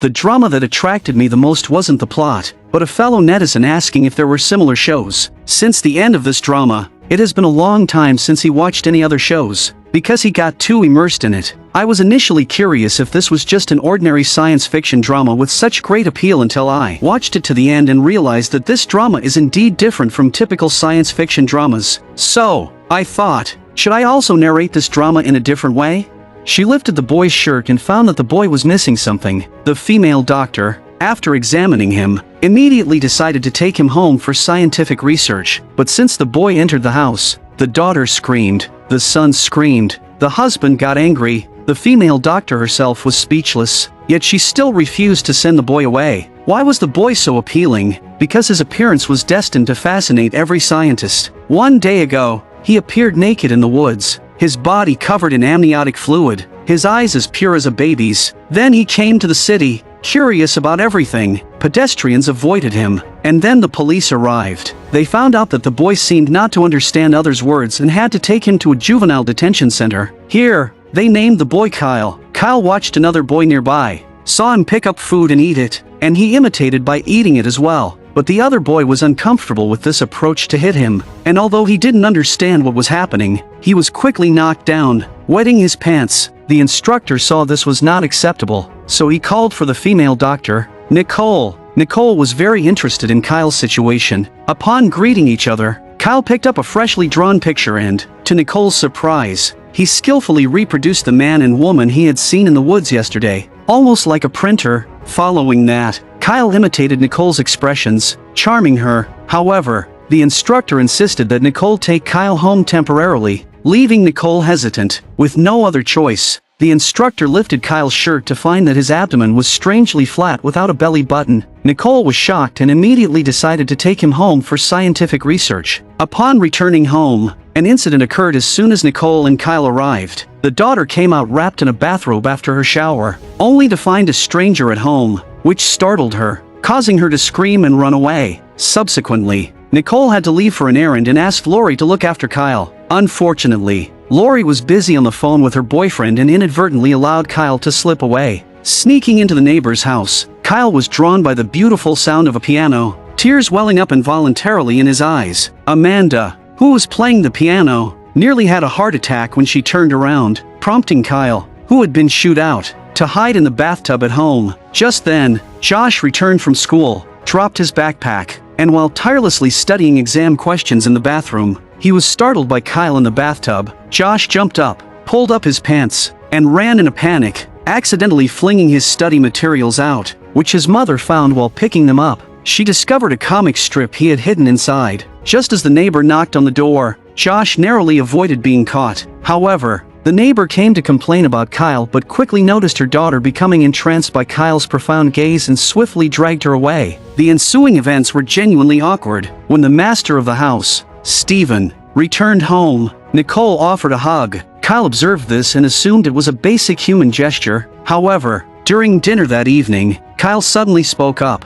The drama that attracted me the most wasn't the plot, but a fellow netizen asking if there were similar shows. Since the end of this drama, it has been a long time since he watched any other shows, because he got too immersed in it. I was initially curious if this was just an ordinary science fiction drama with such great appeal until I watched it to the end and realized that this drama is indeed different from typical science fiction dramas. So, I thought, should I also narrate this drama in a different way? She lifted the boy's shirt and found that the boy was missing something. The female doctor, after examining him, immediately decided to take him home for scientific research. But since the boy entered the house, the daughter screamed, the son screamed, the husband got angry, the female doctor herself was speechless, yet she still refused to send the boy away. Why was the boy so appealing? Because his appearance was destined to fascinate every scientist. One day ago, he appeared naked in the woods, his body covered in amniotic fluid, his eyes as pure as a baby's. Then he came to the city, curious about everything. Pedestrians avoided him, and then the police arrived. They found out that the boy seemed not to understand others' words and had to take him to a juvenile detention center. Here, they named the boy Kyle. Kyle watched another boy nearby, saw him pick up food and eat it, and he imitated by eating it as well. But the other boy was uncomfortable with this approach to hit him, and although he didn't understand what was happening, he was quickly knocked down, wetting his pants. The instructor saw this was not acceptable, so he called for the female doctor, Nicole. Nicole was very interested in Kyle's situation. Upon greeting each other, Kyle picked up a freshly drawn picture and, to Nicole's surprise, he skillfully reproduced the man and woman he had seen in the woods yesterday, almost like a printer. Following that, Kyle imitated Nicole's expressions, charming her. However, the instructor insisted that Nicole take Kyle home temporarily, leaving Nicole hesitant. With no other choice, the instructor lifted Kyle's shirt to find that his abdomen was strangely flat without a belly button. Nicole was shocked and immediately decided to take him home for scientific research. Upon returning home, an incident occurred as soon as Nicole and Kyle arrived. The daughter came out wrapped in a bathrobe after her shower, only to find a stranger at home, which startled her, causing her to scream and run away. Subsequently, Nicole had to leave for an errand and asked Lori to look after Kyle. Unfortunately, Lori was busy on the phone with her boyfriend and inadvertently allowed Kyle to slip away. Sneaking into the neighbor's house, Kyle was drawn by the beautiful sound of a piano, tears welling up involuntarily in his eyes. Amanda, who was playing the piano, nearly had a heart attack when she turned around, prompting Kyle, who had been shooed out, to hide in the bathtub at home. Just then, Josh returned from school, dropped his backpack, and while tirelessly studying exam questions in the bathroom, he was startled by Kyle in the bathtub. Josh jumped up, pulled up his pants, and ran in a panic, accidentally flinging his study materials out, which his mother found while picking them up. She discovered a comic strip he had hidden inside. Just as the neighbor knocked on the door, Josh narrowly avoided being caught. However, the neighbor came to complain about Kyle but quickly noticed her daughter becoming entranced by Kyle's profound gaze and swiftly dragged her away. The ensuing events were genuinely awkward. When the master of the house, Stephen, returned home, Nicole offered a hug. Kyle observed this and assumed it was a basic human gesture. However, during dinner that evening, Kyle suddenly spoke up.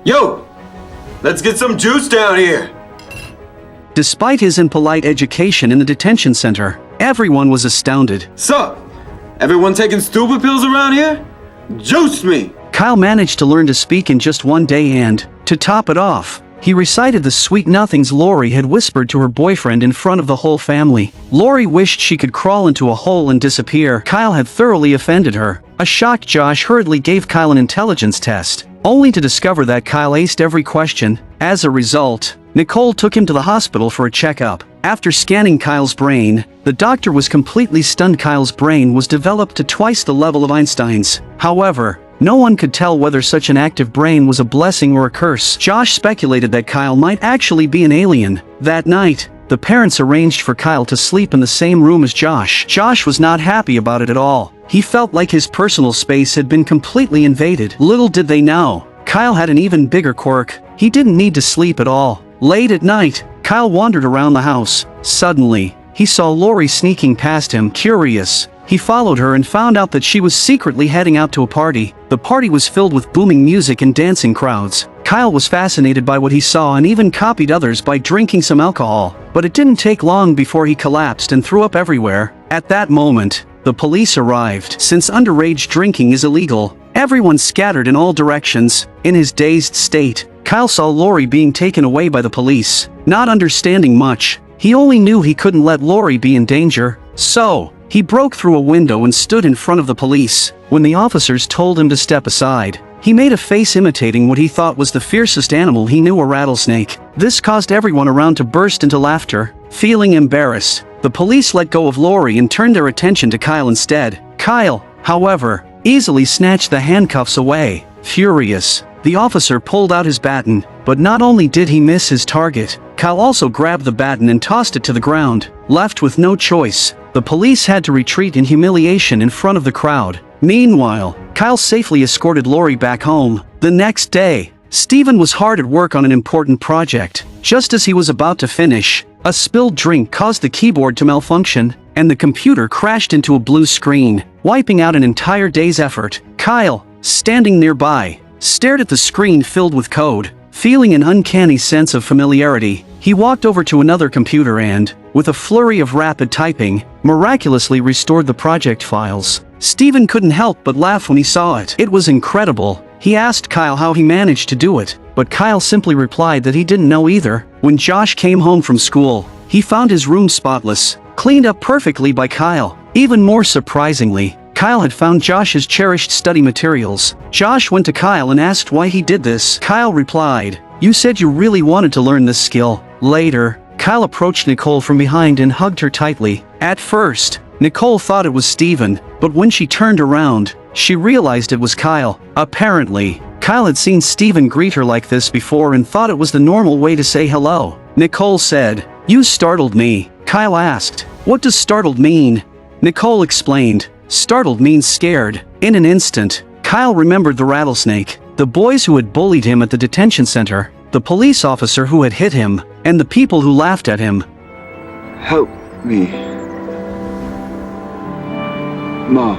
Yo! Let's get some juice down here! Despite his impolite education in the detention center, everyone was astounded. Sup? Everyone taking stupid pills around here? Juice me! Kyle managed to learn to speak in just one day and, to top it off, he recited the sweet nothings Lori had whispered to her boyfriend in front of the whole family. Lori wished she could crawl into a hole and disappear. Kyle had thoroughly offended her. A shocked Josh hurriedly gave Kyle an intelligence test, only to discover that Kyle aced every question. As a result, Nicole took him to the hospital for a checkup. After scanning Kyle's brain, the doctor was completely stunned. Kyle's brain was developed to twice the level of Einstein's. However, no one could tell whether such an active brain was a blessing or a curse. Josh speculated that Kyle might actually be an alien. That night, the parents arranged for Kyle to sleep in the same room as Josh. Josh was not happy about it at all. He felt like his personal space had been completely invaded. Little did they know, Kyle had an even bigger quirk. He didn't need to sleep at all. Late at night, Kyle wandered around the house. Suddenly, he saw Lori sneaking past him. Curious, he followed her and found out that she was secretly heading out to a party. The party was filled with booming music and dancing crowds. Kyle was fascinated by what he saw and even copied others by drinking some alcohol. But it didn't take long before he collapsed and threw up everywhere. At that moment, the police arrived. Since underage drinking is illegal, Everyone scattered in all directions. In his dazed state, Kyle saw Lori being taken away by the police. Not understanding much, he only knew he couldn't let Lori be in danger. So, he broke through a window and stood in front of the police. When the officers told him to step aside, he made a face imitating what he thought was the fiercest animal he knew, a rattlesnake. This caused everyone around to burst into laughter. Feeling embarrassed, the police let go of Lori and turned their attention to Kyle instead. Kyle, however, easily snatched the handcuffs away. Furious, the officer pulled out his baton, but not only did he miss his target, Kyle also grabbed the baton and tossed it to the ground. Left with no choice, the police had to retreat in humiliation in front of the crowd. Meanwhile, Kyle safely escorted Lori back home. The next day, Steven was hard at work on an important project. Just as he was about to finish, a spilled drink caused the keyboard to malfunction, and the computer crashed into a blue screen, wiping out an entire day's effort. Kyle, standing nearby, stared at the screen filled with code. Feeling an uncanny sense of familiarity, he walked over to another computer and, with a flurry of rapid typing, miraculously restored the project files. Steven couldn't help but laugh when he saw it. It was incredible. He asked Kyle how he managed to do it, but Kyle simply replied that he didn't know either. When Josh came home from school, he found his room spotless, cleaned up perfectly by Kyle. Even more surprisingly, Kyle had found Josh's cherished study materials. Josh went to Kyle and asked why he did this. Kyle replied, "You said you really wanted to learn this skill." Later, Kyle approached Nicole from behind and hugged her tightly. At first, Nicole thought it was Steven, but when she turned around, she realized it was Kyle. Apparently, Kyle had seen Steven greet her like this before and thought it was the normal way to say hello. Nicole said, "You startled me." Kyle asked, "What does startled mean?" Nicole explained, "Startled means scared." In an instant, Kyle remembered the rattlesnake, the boys who had bullied him at the detention center, the police officer who had hit him, and the people who laughed at him. Help me. Mom.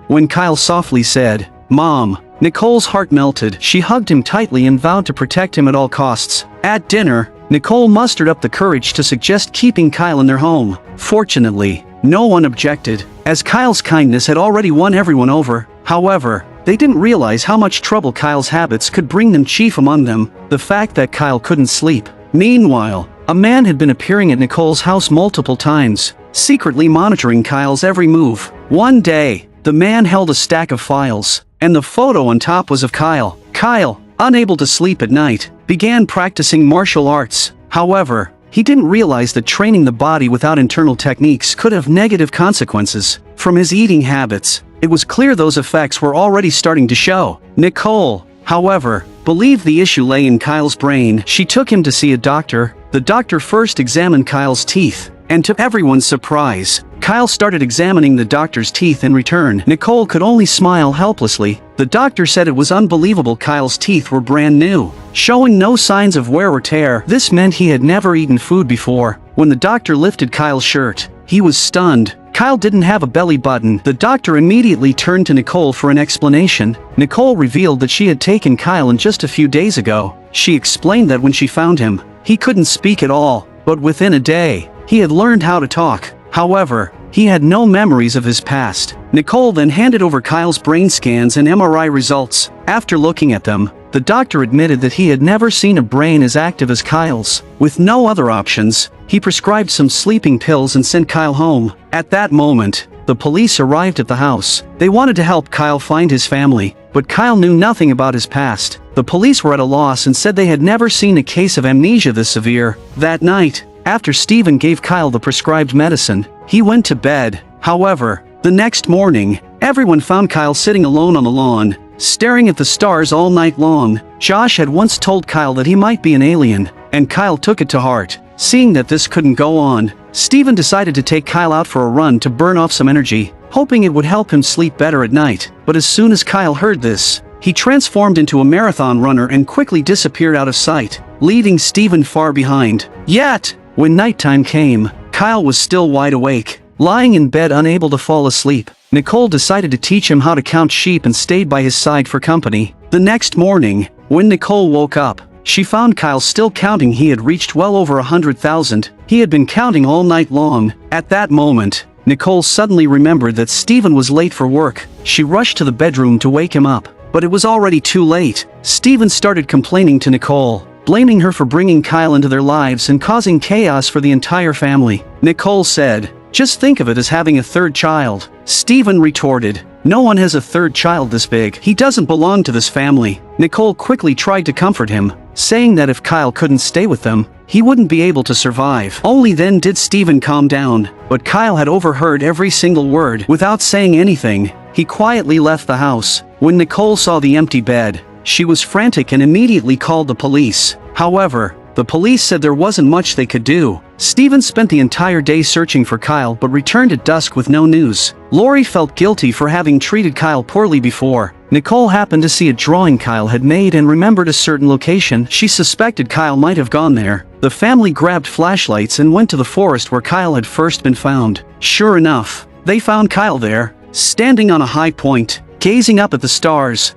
When Kyle softly said, "Mom," Nicole's heart melted. She hugged him tightly and vowed to protect him at all costs. At dinner, Nicole mustered up the courage to suggest keeping Kyle in their home. Fortunately, no one objected, as Kyle's kindness had already won everyone over. However, they didn't realize how much trouble Kyle's habits could bring them, chief among them, the fact that Kyle couldn't sleep. Meanwhile, a man had been appearing at Nicole's house multiple times, secretly monitoring Kyle's every move. One day, the man held a stack of files, and the photo on top was of Kyle. Kyle, unable to sleep at night, began practicing martial arts. However, he didn't realize that training the body without internal techniques could have negative consequences. From his eating habits, it was clear those effects were already starting to show. Nicole, however, believed the issue lay in Kyle's brain. She took him to see a doctor. The doctor first examined Kyle's teeth, and to everyone's surprise, Kyle started examining the doctor's teeth in return. Nicole could only smile helplessly. The doctor said it was unbelievable. Kyle's teeth were brand new, showing no signs of wear or tear. This meant he had never eaten food before. When the doctor lifted Kyle's shirt, he was stunned. Kyle didn't have a belly button. The doctor immediately turned to Nicole for an explanation. Nicole revealed that she had taken Kyle in just a few days ago. She explained that when she found him, he couldn't speak at all, but within a day, he had learned how to talk. However, he had no memories of his past. Nicole then handed over Kyle's brain scans and MRI results. After looking at them, the doctor admitted that he had never seen a brain as active as Kyle's. With no other options, he prescribed some sleeping pills and sent Kyle home. At that moment, the police arrived at the house. They wanted to help Kyle find his family, but Kyle knew nothing about his past. The police were at a loss and said they had never seen a case of amnesia this severe. That night, after Steven gave Kyle the prescribed medicine, he went to bed. However, the next morning, everyone found Kyle sitting alone on the lawn, staring at the stars all night long. Josh had once told Kyle that he might be an alien, and Kyle took it to heart. Seeing that this couldn't go on, Steven decided to take Kyle out for a run to burn off some energy, hoping it would help him sleep better at night. But as soon as Kyle heard this, he transformed into a marathon runner and quickly disappeared out of sight, leaving Steven far behind. Yet, when nighttime came, Kyle was still wide awake, lying in bed unable to fall asleep. Nicole decided to teach him how to count sheep and stayed by his side for company. The next morning, when Nicole woke up, she found Kyle still counting. He had reached well over 100,000. He had been counting all night long. At that moment, Nicole suddenly remembered that Steven was late for work. She rushed to the bedroom to wake him up, but it was already too late. Steven started complaining to Nicole, blaming her for bringing Kyle into their lives and causing chaos for the entire family. Nicole said, "Just think of it as having a third child." Steven retorted, "No one has a third child this big. He doesn't belong to this family." Nicole quickly tried to comfort him, saying that if Kyle couldn't stay with them, he wouldn't be able to survive. Only then did Steven calm down, but Kyle had overheard every single word. Without saying anything, he quietly left the house. When Nicole saw the empty bed, she was frantic and immediately called the police. However, the police said there wasn't much they could do. Steven spent the entire day searching for Kyle but returned at dusk with no news. Lori felt guilty for having treated Kyle poorly before. Nicole happened to see a drawing Kyle had made and remembered a certain location. She suspected Kyle might have gone there. The family grabbed flashlights and went to the forest where Kyle had first been found. Sure enough, they found Kyle there, standing on a high point, gazing up at the stars.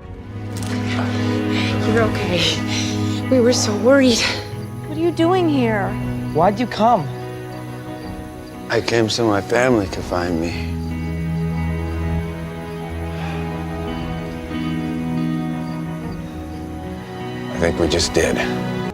You're okay. We were so worried. What are you doing here? Why'd you come? I came so my family could find me. I think we just did.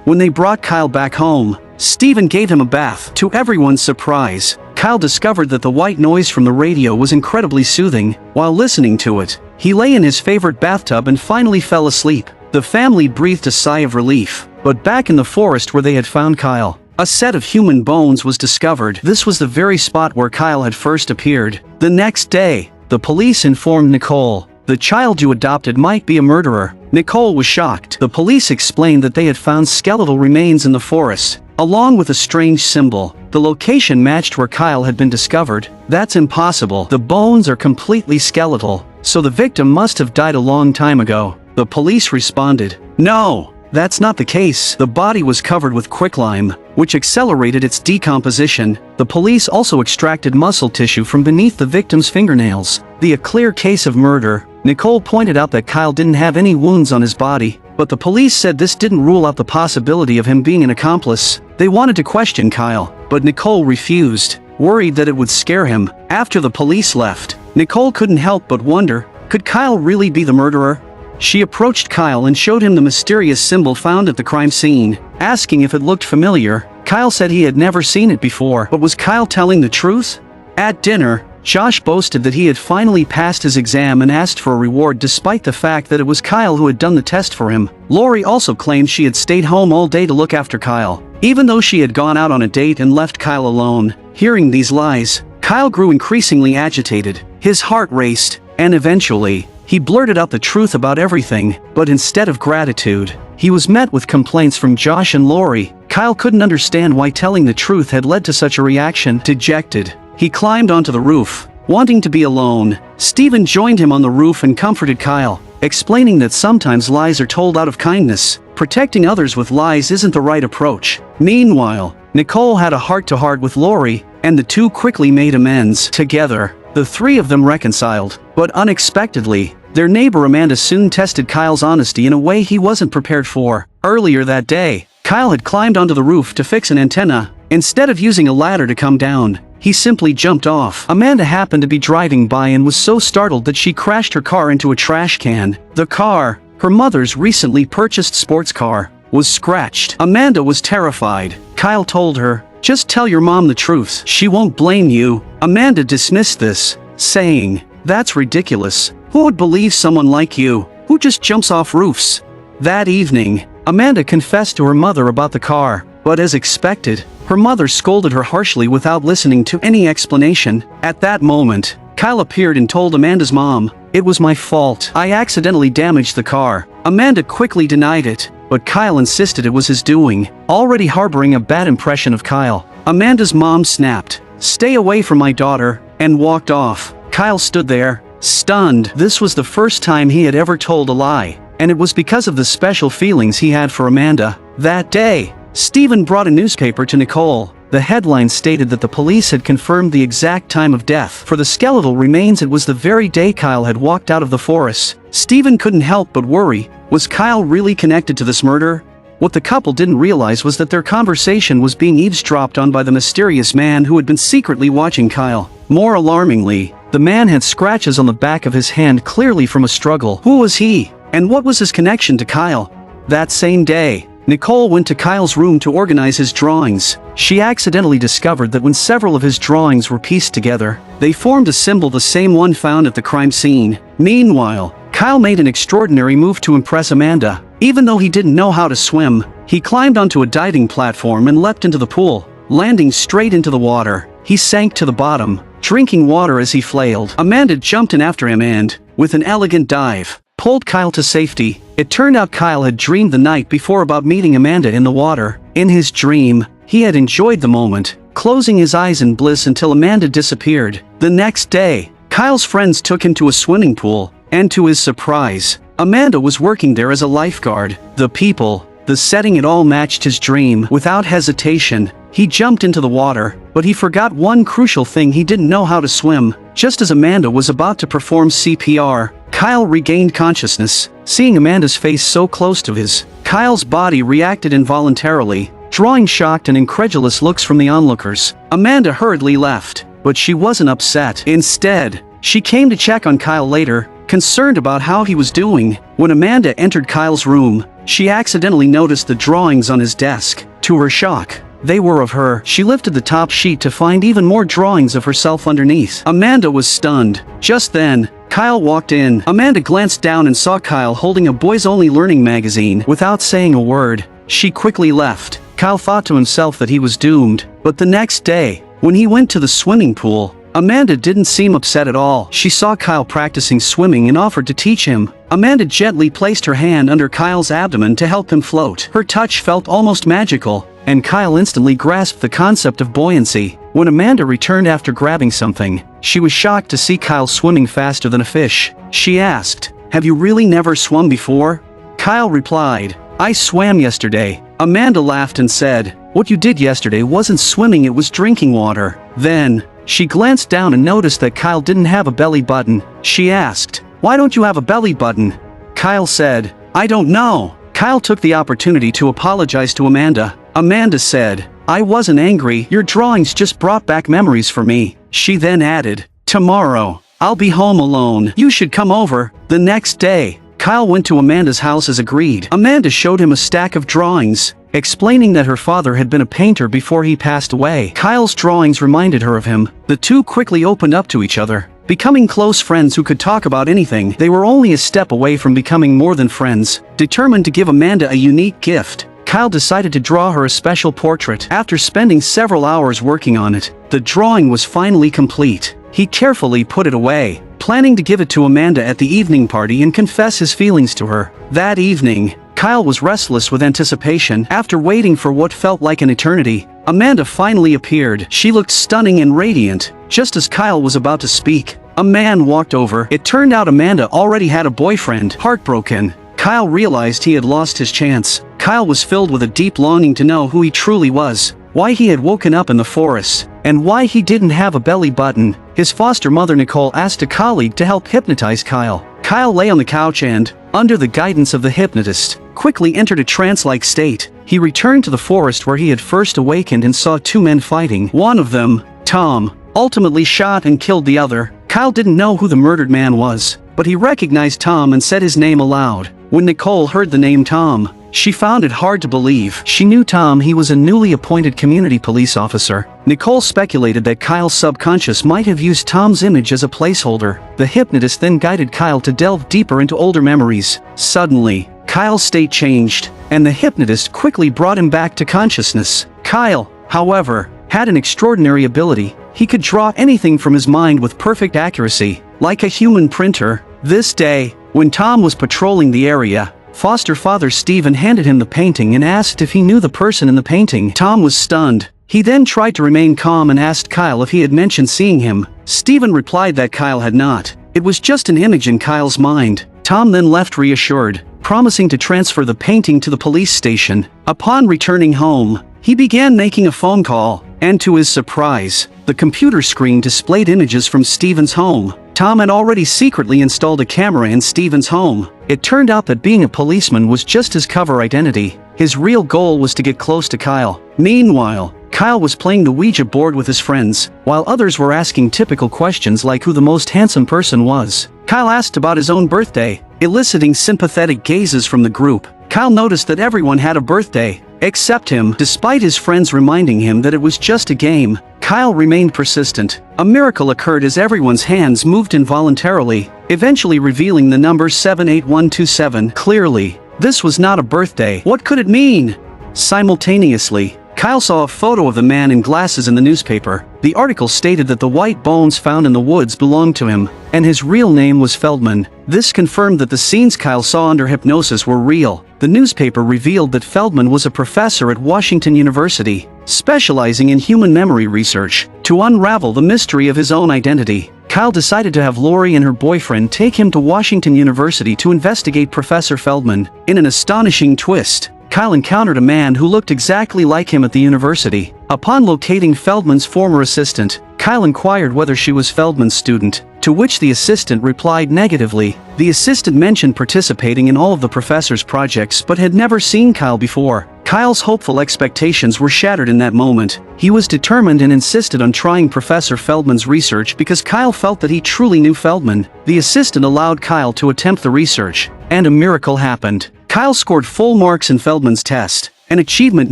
When they brought Kyle back home, Steven gave him a bath. To everyone's surprise, Kyle discovered that the white noise from the radio was incredibly soothing. While listening to it, he lay in his favorite bathtub and finally fell asleep. The family breathed a sigh of relief, but back in the forest where they had found Kyle, a set of human bones was discovered. This was the very spot where Kyle had first appeared. The next day, the police informed Nicole, "The child you adopted might be a murderer." Nicole was shocked. The police explained that they had found skeletal remains in the forest, along with a strange symbol. The location matched where Kyle had been discovered. "That's impossible. The bones are completely skeletal, so the victim must have died a long time ago." The police responded, "No, that's not the case. The body was covered with quicklime, which accelerated its decomposition." The police also extracted muscle tissue from beneath the victim's fingernails. A clear case of murder. Nicole pointed out that Kyle didn't have any wounds on his body, but the police said this didn't rule out the possibility of him being an accomplice. They wanted to question Kyle, but Nicole refused, worried that it would scare him. After the police left, Nicole couldn't help but wonder, could Kyle really be the murderer? She approached Kyle and showed him the mysterious symbol found at the crime scene, asking if it looked familiar. Kyle said he had never seen it before, but was Kyle telling the truth? At dinner, Josh boasted that he had finally passed his exam and asked for a reward despite the fact that it was Kyle who had done the test for him. Lori also claimed she had stayed home all day to look after Kyle, even though she had gone out on a date and left Kyle alone. Hearing these lies, Kyle grew increasingly agitated. His heart raced, and eventually, he blurted out the truth about everything, but instead of gratitude, he was met with complaints from Josh and Lori. Kyle couldn't understand why telling the truth had led to such a reaction. Dejected, he climbed onto the roof, wanting to be alone. Steven joined him on the roof and comforted Kyle, explaining that sometimes lies are told out of kindness. Protecting others with lies isn't the right approach. Meanwhile, Nicole had a heart-to-heart with Lori, and the two quickly made amends. Together, the three of them reconciled, but unexpectedly, their neighbor Amanda soon tested Kyle's honesty in a way he wasn't prepared for. Earlier that day, Kyle had climbed onto the roof to fix an antenna. Instead of using a ladder to come down, he simply jumped off. Amanda happened to be driving by and was so startled that she crashed her car into a trash can. The car, her mother's recently purchased sports car, was scratched. Amanda was terrified. Kyle told her, "Just tell your mom the truth. She won't blame you." Amanda dismissed this, saying, "That's ridiculous. Who would believe someone like you, who just jumps off roofs?" That evening, Amanda confessed to her mother about the car, but as expected, her mother scolded her harshly without listening to any explanation. At that moment, Kyle appeared and told Amanda's mom, "It was my fault. I accidentally damaged the car." Amanda quickly denied it, but Kyle insisted it was his doing. Already harboring a bad impression of Kyle, Amanda's mom snapped, "Stay away from my daughter," and walked off. Kyle stood there, stunned. This was the first time he had ever told a lie, and it was because of the special feelings he had for Amanda. That day, Steven brought a newspaper to Nicole. The headline stated that the police had confirmed the exact time of death. For the skeletal remains, it was the very day Kyle had walked out of the forest. Steven couldn't help but worry. Was Kyle really connected to this murder? What the couple didn't realize was that their conversation was being eavesdropped on by the mysterious man who had been secretly watching Kyle. More alarmingly, the man had scratches on the back of his hand, clearly from a struggle. Who was he? And what was his connection to Kyle? That same day, Nicole went to Kyle's room to organize his drawings. She accidentally discovered that when several of his drawings were pieced together, they formed a symbol, the same one found at the crime scene. Meanwhile, Kyle made an extraordinary move to impress Amanda. Even though he didn't know how to swim, he climbed onto a diving platform and leapt into the pool. Landing straight into the water, he sank to the bottom, drinking water as he flailed. Amanda jumped in after him and, with an elegant dive, pulled Kyle to safety. It turned out Kyle had dreamed the night before about meeting Amanda in the water. In his dream, he had enjoyed the moment, closing his eyes in bliss until Amanda disappeared. The next day, Kyle's friends took him to a swimming pool, and to his surprise, Amanda was working there as a lifeguard. The people, the setting, it all matched his dream. Without hesitation, he jumped into the water, but he forgot one crucial thing: he didn't know how to swim. Just as Amanda was about to perform CPR, Kyle regained consciousness. Seeing Amanda's face so close to his, Kyle's body reacted involuntarily, drawing shocked and incredulous looks from the onlookers. Amanda hurriedly left, but she wasn't upset. Instead, she came to check on Kyle later, concerned about how he was doing. When Amanda entered Kyle's room, she accidentally noticed the drawings on his desk. To her shock, they were of her. She lifted the top sheet to find even more drawings of herself underneath. Amanda was stunned. Just then, Kyle walked in. Amanda glanced down and saw Kyle holding a boys-only learning magazine. Without saying a word, she quickly left. Kyle thought to himself that he was doomed. But the next day, when he went to the swimming pool, Amanda didn't seem upset at all. She saw Kyle practicing swimming and offered to teach him. Amanda gently placed her hand under Kyle's abdomen to help him float. Her touch felt almost magical, and Kyle instantly grasped the concept of buoyancy. When Amanda returned after grabbing something, she was shocked to see Kyle swimming faster than a fish. She asked, "Have you really never swum before?" Kyle replied, "I swam yesterday." Amanda laughed and said, "What you did yesterday wasn't swimming, it was drinking water." Then, she glanced down and noticed that Kyle didn't have a belly button. She asked, "Why don't you have a belly button?" Kyle said, "I don't know." Kyle took the opportunity to apologize to Amanda. Amanda said, "I wasn't angry, your drawings just brought back memories for me." She then added, "Tomorrow, I'll be home alone. You should come over." The next day, Kyle went to Amanda's house as agreed. Amanda showed him a stack of drawings, explaining that her father had been a painter before he passed away. Kyle's drawings reminded her of him. The two quickly opened up to each other, becoming close friends who could talk about anything. They were only a step away from becoming more than friends. Determined to give Amanda a unique gift, Kyle decided to draw her a special portrait. After spending several hours working on it, the drawing was finally complete. He carefully put it away, planning to give it to Amanda at the evening party and confess his feelings to her. That evening, Kyle was restless with anticipation. After waiting for what felt like an eternity, Amanda finally appeared. She looked stunning and radiant. Just as Kyle was about to speak, a man walked over. It turned out Amanda already had a boyfriend. Heartbroken, Kyle realized he had lost his chance. Kyle was filled with a deep longing to know who he truly was, why he had woken up in the forest, and why he didn't have a belly button. His foster mother Nicole asked a colleague to help hypnotize Kyle. Kyle lay on the couch and, under the guidance of the hypnotist, quickly entered a trance-like state. He returned to the forest where he had first awakened and saw two men fighting. One of them, Tom, ultimately shot and killed the other. Kyle didn't know who the murdered man was, but he recognized Tom and said his name aloud. When Nicole heard the name Tom, she found it hard to believe. She knew Tom, he was a newly appointed community police officer. Nicole speculated that Kyle's subconscious might have used Tom's image as a placeholder. The hypnotist then guided Kyle to delve deeper into older memories. Suddenly, Kyle's state changed, and the hypnotist quickly brought him back to consciousness. Kyle, however, had an extraordinary ability. He could draw anything from his mind with perfect accuracy, like a human printer. This day, when Tom was patrolling the area, foster father Stephen handed him the painting and asked if he knew the person in the painting. Tom was stunned. He then tried to remain calm and asked Kyle if he had mentioned seeing him. Stephen replied that Kyle had not. It was just an image in Kyle's mind. Tom then left reassured, promising to transfer the painting to the police station. Upon returning home, he began making a phone call, and to his surprise, the computer screen displayed images from Stephen's home. Tom had already secretly installed a camera in Stephen's home. It turned out that being a policeman was just his cover identity. His real goal was to get close to Kyle. Meanwhile, Kyle was playing the Ouija board with his friends, while others were asking typical questions like who the most handsome person was. Kyle asked about his own birthday, eliciting sympathetic gazes from the group. Kyle noticed that everyone had a birthday, except him. Despite his friends reminding him that it was just a game, Kyle remained persistent. A miracle occurred as everyone's hands moved involuntarily, eventually revealing the number 78127 clearly. This was not a birthday. What could it mean? Simultaneously, Kyle saw a photo of the man in glasses in the newspaper. The article stated that the white bones found in the woods belonged to him, and his real name was Feldman. This confirmed that the scenes Kyle saw under hypnosis were real. The newspaper revealed that Feldman was a professor at Washington University, specializing in human memory research. To unravel the mystery of his own identity, Kyle decided to have Lori and her boyfriend take him to Washington University to investigate Professor Feldman. In an astonishing twist, Kyle encountered a man who looked exactly like him at the university. Upon locating Feldman's former assistant, Kyle inquired whether she was Feldman's student, to which the assistant replied negatively. The assistant mentioned participating in all of the professor's projects but had never seen Kyle before. Kyle's hopeful expectations were shattered in that moment. He was determined and insisted on trying Professor Feldman's research because Kyle felt that he truly knew Feldman. The assistant allowed Kyle to attempt the research, and a miracle happened. Kyle scored full marks in Feldman's test, an achievement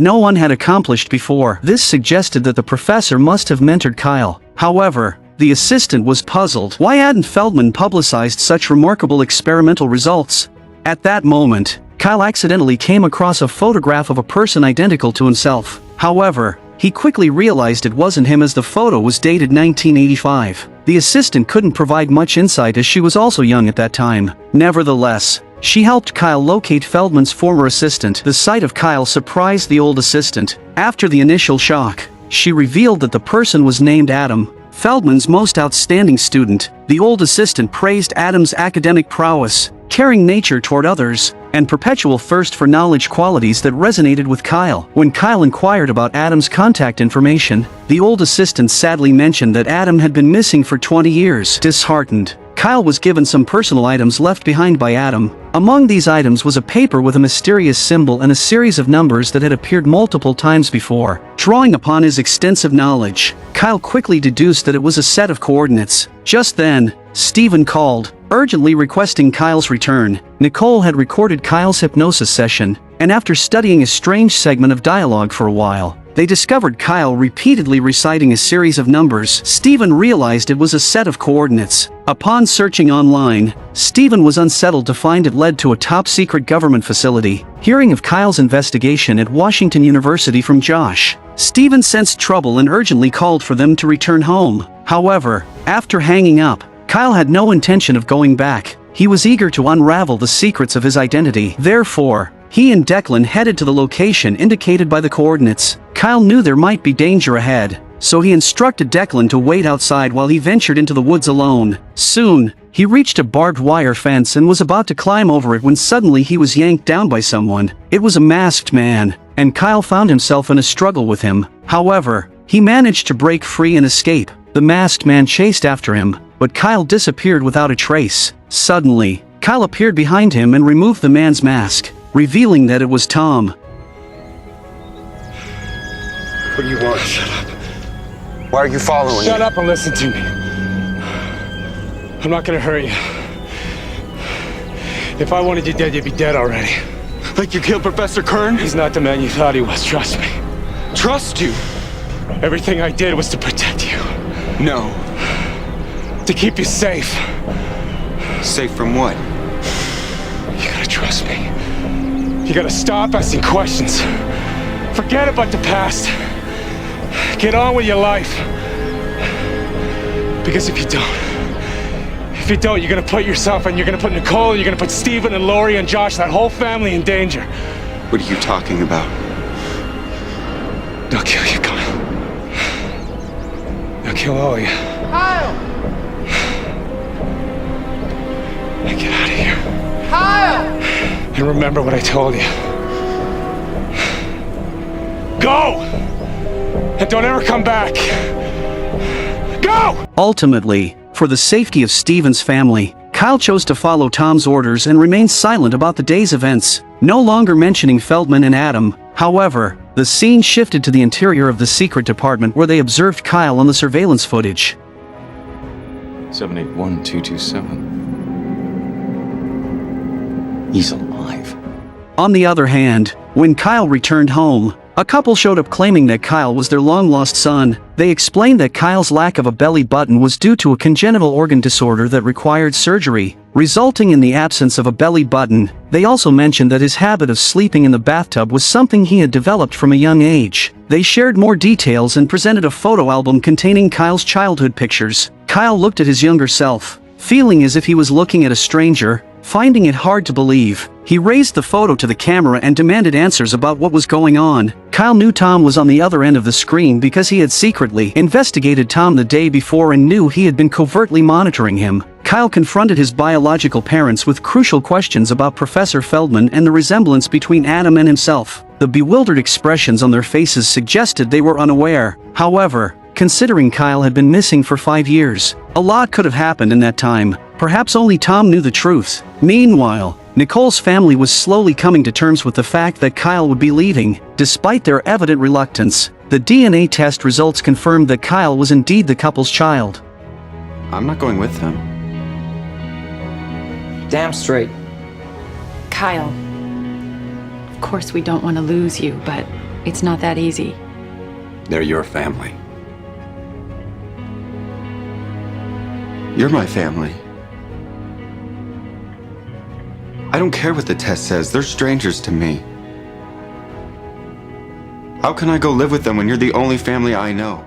no one had accomplished before. This suggested that the professor must have mentored Kyle. However, the assistant was puzzled. Why hadn't Feldman publicized such remarkable experimental results? At that moment, Kyle accidentally came across a photograph of a person identical to himself. However, he quickly realized it wasn't him as the photo was dated 1985. The assistant couldn't provide much insight as she was also young at that time. Nevertheless, she helped Kyle locate Feldman's former assistant. The sight of Kyle surprised the old assistant. After the initial shock, she revealed that the person was named Adam, Feldman's most outstanding student. The old assistant praised Adam's academic prowess, caring nature toward others, and perpetual thirst for knowledge, qualities that resonated with Kyle. When Kyle inquired about Adam's contact information, the old assistant sadly mentioned that Adam had been missing for 20 years. Disheartened, Kyle was given some personal items left behind by Adam. Among these items was a paper with a mysterious symbol and a series of numbers that had appeared multiple times before. Drawing upon his extensive knowledge, Kyle quickly deduced that it was a set of coordinates. Just then, Steven called, urgently requesting Kyle's return. Nicole had recorded Kyle's hypnosis session, and after studying a strange segment of dialogue for a while, they discovered Kyle repeatedly reciting a series of numbers. Steven realized it was a set of coordinates. Upon searching online, Steven was unsettled to find it led to a top-secret government facility. Hearing of Kyle's investigation at Washington University from Josh, Steven sensed trouble and urgently called for them to return home. However, after hanging up, Kyle had no intention of going back. He was eager to unravel the secrets of his identity. Therefore, he and Declan headed to the location indicated by the coordinates. Kyle knew there might be danger ahead, so he instructed Declan to wait outside while he ventured into the woods alone. Soon, he reached a barbed wire fence and was about to climb over it when suddenly he was yanked down by someone. It was a masked man, and Kyle found himself in a struggle with him. However, he managed to break free and escape. The masked man chased after him, but Kyle disappeared without a trace. Suddenly, Kyle appeared behind him and removed the man's mask, revealing that it was Tom. What do you want? Shut up. Why are you following me? Shut up and listen to me. I'm not gonna hurt you. If I wanted you dead, you'd be dead already. Like you killed Professor Kern? He's not the man you thought he was, trust me. Trust you? Everything I did was to protect you. No. To keep you safe. Safe from what? You gotta trust me. You gotta stop asking questions. Forget about the past. Get on with your life. Because if you don't, you're gonna put yourself and you're gonna put Nicole, and you're gonna put Steven and Lori and Josh, that whole family in danger. What are you talking about? They'll kill you, Kyle. They'll kill all of you. Kyle! Now get out of here. Kyle! And remember what I told you. Go! And don't ever come back. Go! Ultimately, for the safety of Steven's family, Kyle chose to follow Tom's orders and remain silent about the day's events, no longer mentioning Feldman and Adam. However, the scene shifted to the interior of the secret department where they observed Kyle on the surveillance footage. 781227. He's alive. On the other hand, when Kyle returned home, a couple showed up claiming that Kyle was their long-lost son. They explained that Kyle's lack of a belly button was due to a congenital organ disorder that required surgery, resulting in the absence of a belly button. They also mentioned that his habit of sleeping in the bathtub was something he had developed from a young age. They shared more details and presented a photo album containing Kyle's childhood pictures. Kyle looked at his younger self, feeling as if he was looking at a stranger. Finding it hard to believe, he raised the photo to the camera and demanded answers about what was going on. Kyle knew Tom was on the other end of the screen because he had secretly investigated Tom the day before and knew he had been covertly monitoring him. Kyle confronted his biological parents with crucial questions about Professor Feldman and the resemblance between Adam and himself. The bewildered expressions on their faces suggested they were unaware. However, considering Kyle had been missing for 5 years, a lot could have happened in that time. Perhaps only Tom knew the truth. Meanwhile, Nicole's family was slowly coming to terms with the fact that Kyle would be leaving. Despite their evident reluctance, the DNA test results confirmed that Kyle was indeed the couple's child. I'm not going with them. Damn straight. Kyle, of course we don't want to lose you, but it's not that easy. They're your family. You're my family. I don't care what the test says. They're strangers to me. How can I go live with them when you're the only family I know?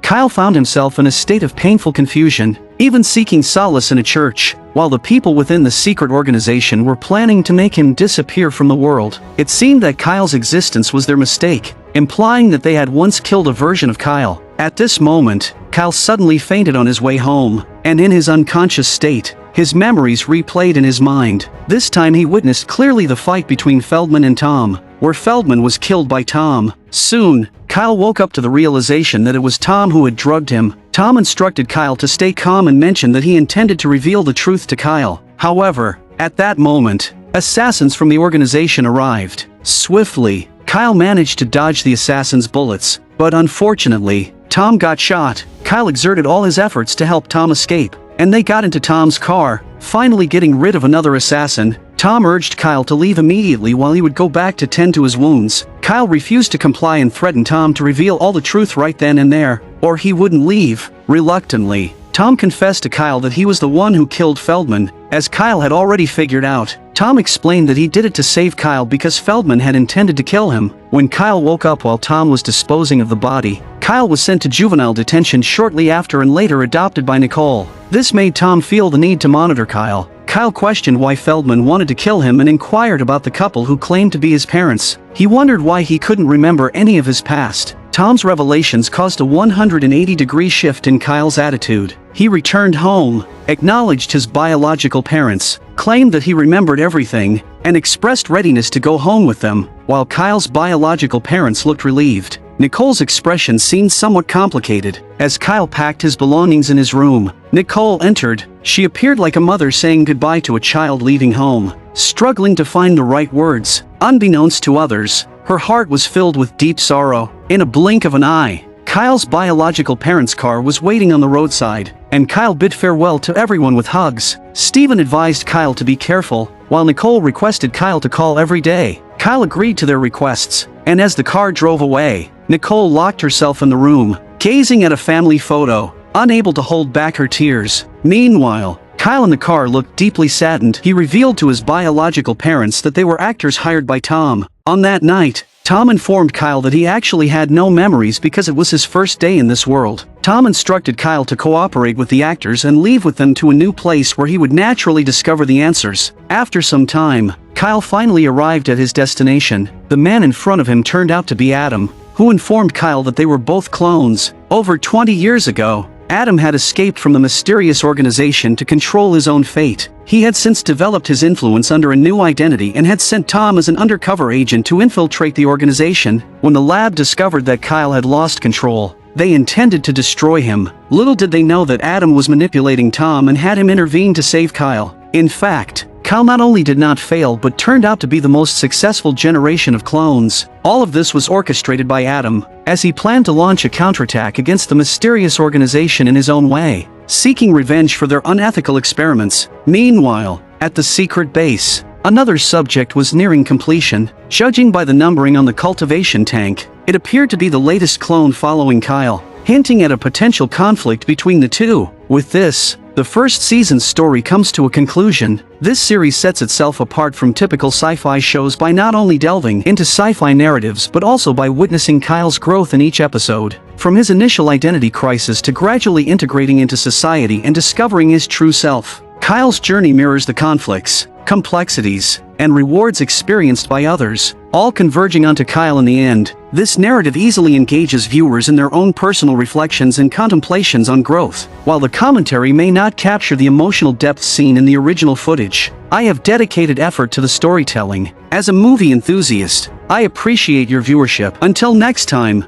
Kyle found himself in a state of painful confusion, even seeking solace in a church, while the people within the secret organization were planning to make him disappear from the world. It seemed that Kyle's existence was their mistake, implying that they had once killed a version of Kyle. At this moment, Kyle suddenly fainted on his way home, and in his unconscious state, his memories replayed in his mind. This time he witnessed clearly the fight between Feldman and Tom, where Feldman was killed by Tom. Soon, Kyle woke up to the realization that it was Tom who had drugged him. Tom instructed Kyle to stay calm and mentioned that he intended to reveal the truth to Kyle. However, at that moment, assassins from the organization arrived. Swiftly, Kyle managed to dodge the assassins' bullets, but unfortunately, Tom got shot. Kyle exerted all his efforts to help Tom escape, and they got into Tom's car, finally getting rid of another assassin. Tom urged Kyle to leave immediately while he would go back to tend to his wounds. Kyle refused to comply and threatened Tom to reveal all the truth right then and there, or he wouldn't leave. Reluctantly, Tom confessed to Kyle that he was the one who killed Feldman, as Kyle had already figured out. Tom explained that he did it to save Kyle because Feldman had intended to kill him. When Kyle woke up while Tom was disposing of the body, Kyle was sent to juvenile detention shortly after and later adopted by Nicole. This made Tom feel the need to monitor Kyle. Kyle questioned why Feldman wanted to kill him and inquired about the couple who claimed to be his parents. He wondered why he couldn't remember any of his past. Tom's revelations caused a 180-degree shift in Kyle's attitude. He returned home, acknowledged his biological parents, claimed that he remembered everything, and expressed readiness to go home with them, while Kyle's biological parents looked relieved. Nicole's expression seemed somewhat complicated. As Kyle packed his belongings in his room, Nicole entered. She appeared like a mother saying goodbye to a child leaving home, struggling to find the right words. Unbeknownst to others, her heart was filled with deep sorrow. In a blink of an eye, Kyle's biological parents' car was waiting on the roadside, and Kyle bid farewell to everyone with hugs. Steven advised Kyle to be careful, while Nicole requested Kyle to call every day. Kyle agreed to their requests, and as the car drove away, Nicole locked herself in the room, gazing at a family photo, unable to hold back her tears. Meanwhile, Kyle in the car looked deeply saddened. He revealed to his biological parents that they were actors hired by Tom. On that night, Tom informed Kyle that he actually had no memories because it was his first day in this world. Tom instructed Kyle to cooperate with the actors and leave with them to a new place where he would naturally discover the answers. After some time, Kyle finally arrived at his destination. The man in front of him turned out to be Adam, who informed Kyle that they were both clones. Over 20 years ago, Adam had escaped from the mysterious organization to control his own fate. He had since developed his influence under a new identity and had sent Tom as an undercover agent to infiltrate the organization. When the lab discovered that Kyle had lost control, they intended to destroy him. Little did they know that Adam was manipulating Tom and had him intervene to save Kyle. In fact, Kyle not only did not fail but turned out to be the most successful generation of clones. All of this was orchestrated by Adam, as he planned to launch a counterattack against the mysterious organization in his own way, seeking revenge for their unethical experiments. Meanwhile, at the secret base, another subject was nearing completion. Judging by the numbering on the cultivation tank, it appeared to be the latest clone following Kyle, hinting at a potential conflict between the two. With this, the first season's story comes to a conclusion. This series sets itself apart from typical sci-fi shows by not only delving into sci-fi narratives but also by witnessing Kyle's growth in each episode. From his initial identity crisis to gradually integrating into society and discovering his true self, Kyle's journey mirrors the conflicts, complexities, and rewards experienced by others, all converging onto Kyle in the end. This narrative easily engages viewers in their own personal reflections and contemplations on growth. While the commentary may not capture the emotional depth seen in the original footage, I have dedicated effort to the storytelling. As a movie enthusiast, I appreciate your viewership. Until next time.